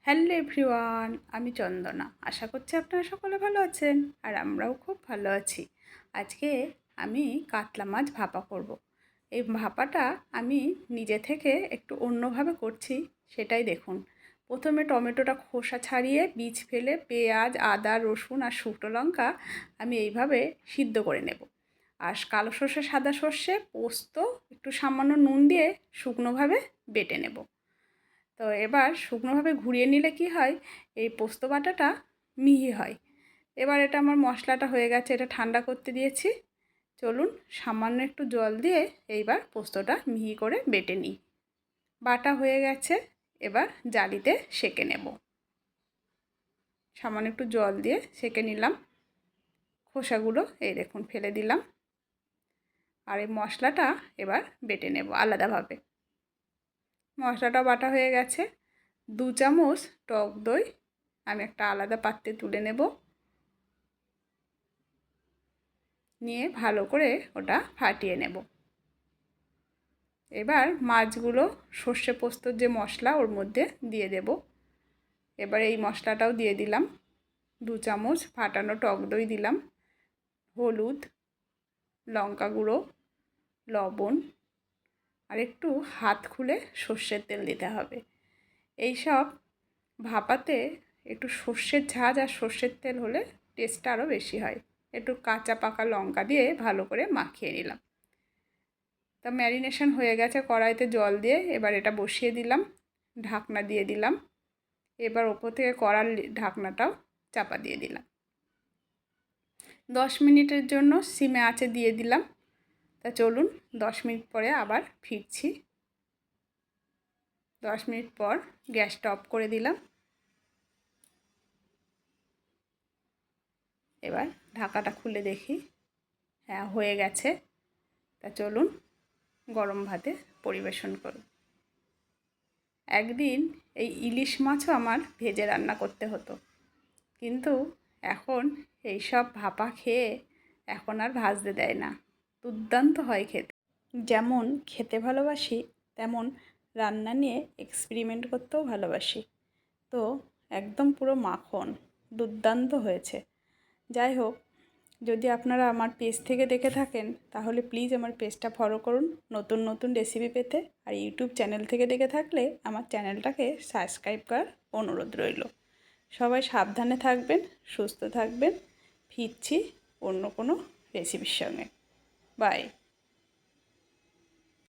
Hello everyone, আমি চন্দনা। আশা করছি আপনারা সকলে ভালো আছেন আর আমরাও খুব ভালো আছি। আজকে আমি কাতলা মাছ ভাপা করব। এই ভাপাটা আমি নিজে থেকে একটু অন্যভাবে করছি, সেটাই দেখুন। প্রথমে টমেটোটা খোসা ছাড়িয়ে বীজ ফেলে পেঁয়াজ, আদা, রসুন আর শুকনো লঙ্কা আমি এইভাবে সিদ্ধ করে নেব। আর কালো সর্ষে, সাদা সর্ষে, পোস্ত, একটু সামান্য নুন দিয়ে শুকনোভাবে বেটে নেব। তো এবার শুকনোভাবে ঘুরিয়ে নিলে কি হয়, এই পোস্ত বাটাটা মিহি হয়। এবার এটা আমার মশলাটা হয়ে গেছে, এটা ঠান্ডা করতে দিয়েছি। চলুন সামান্য একটু জল দিয়ে এইবার পোস্তটা মিহি করে বেটে নিই। বাটা হয়ে গেছে, এবার জালিতে সেঁকে নেব। সামান্য একটু জল দিয়ে সেঁকে নিলাম। খোসাগুলো এই দেখুন ফেলে দিলাম। আর এই মশলাটা এবার বেটে নেব আলাদাভাবে। মশলাটা বাটা হয়ে গেছে। 2 চামচ টক দই আমি একটা আলাদা পাত্রে তুলে নেব, নিয়ে ভালো করে ওটা ফাটিয়ে নেব। এবার মাছগুলো সর্ষে পোস্তর যে মশলা ওর মধ্যে দিয়ে দেব। এবার এই মশলাটাও দিয়ে দিলাম। 2 চামচ ফাটানো টক দই দিলাম, হলুদ, লঙ্কা গুঁড়ো, লবণ আর একটু হাত খুলে সর্ষের তেল দিতে হবে। এই সব ভাপাতে একটু সর্ষের ঝাঁঝ আর সর্ষের তেল হলে টেস্টটা আরও বেশি হয়। একটু কাঁচা পাকা লঙ্কা দিয়ে ভালো করে মাখিয়ে নিলাম। তা ম্যারিনেশন হয়ে গেছে, কড়াইতে জল দিয়ে এবার এটা বসিয়ে দিলাম, ঢাকনা দিয়ে দিলাম। এবার ওপর থেকে কড়ার ঢাকনাটাও চাপা দিয়ে দিলাম। 10 মিনিটের জন্য সিমে আঁচে দিয়ে দিলাম। তা চলুন 10 মিনিট পরে আবার ফিরছি। 10 মিনিট পর গ্যাসটা অফ করে দিলাম। এবার ঢাকাটা খুলে দেখি, হ্যাঁ হয়ে গেছে। তা চলুন গরম ভাতে পরিবেশন করুন। একদিন এই ইলিশ মাছও আমার ভেজে রান্না করতে হতো, কিন্তু এখন এই সব ভাপা খেয়ে এখন আর ভাজতে দেয় না। দুর্দান্ত হয় খেতে। যেমন খেতে ভালোবাসি, তেমন রান্না নিয়ে এক্সপেরিমেন্ট করতেও ভালোবাসি। তো একদম পুরো মাখন, দুর্দান্ত হয়েছে। যাই হোক, যদি আপনারা আমার পেজ থেকে দেখে থাকেন তাহলে প্লিজ আমার পেজটা ফলো করুন নতুন নতুন রেসিপি পেতে। আর ইউটিউব চ্যানেল থেকে দেখে থাকলে আমার চ্যানেলটাকে সাবস্ক্রাইব করার অনুরোধ রইল। সবাই সাবধানে থাকবেন, সুস্থ থাকবেন। ফিরছি অন্য কোনো রেসিপির সঙ্গে। বাই।